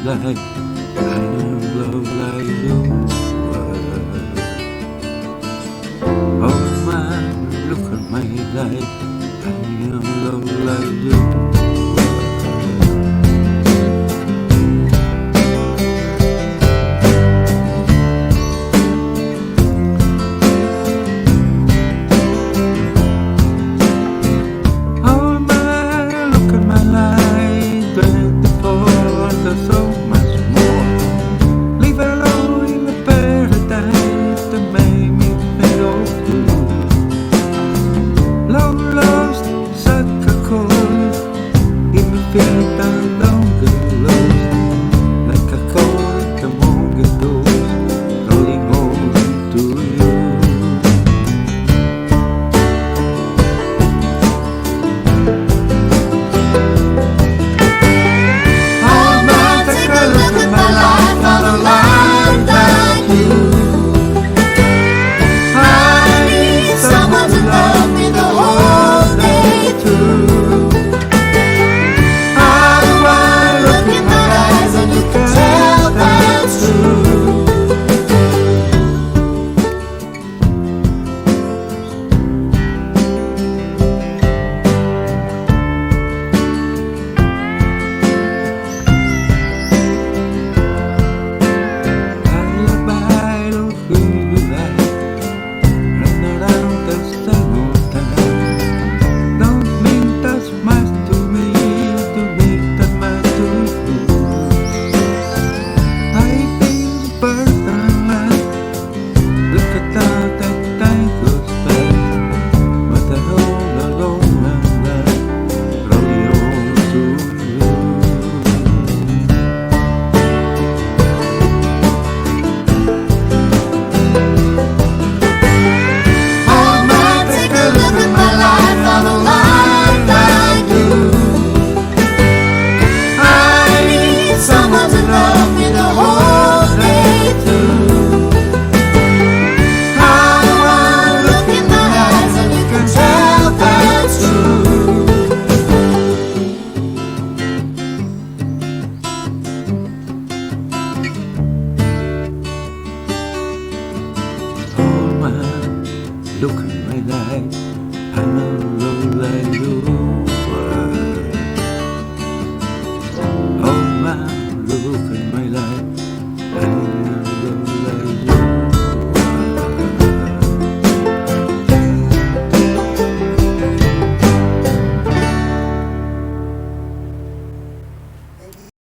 life. I am love like you. Oh man, look at my life. I am love like you. Oh man, look at my life. 24, there's so much more. Leave alone in the paradise that made me feel blue. Love lost, such a cold. Give me feel that longer lost. Like a cold, come on, get those. Rolling on to you. Oh man, take a look at my life, not a life like you. I need someone to love me the whole day through. I wanna look in my eyes and you can tell that's true. Lullaby, don't feel like run around the same old town. Don't mean that much to me, to make that much to you. I feel personal. Look at how that time goes by. But I hold alone and I rolling on to you. Oh man, take a look at my life, not a life like you. I need someone to love me the whole day through. I wanna look in my eyes and you can tell that's true. Oh man, look at my life. I know love like you.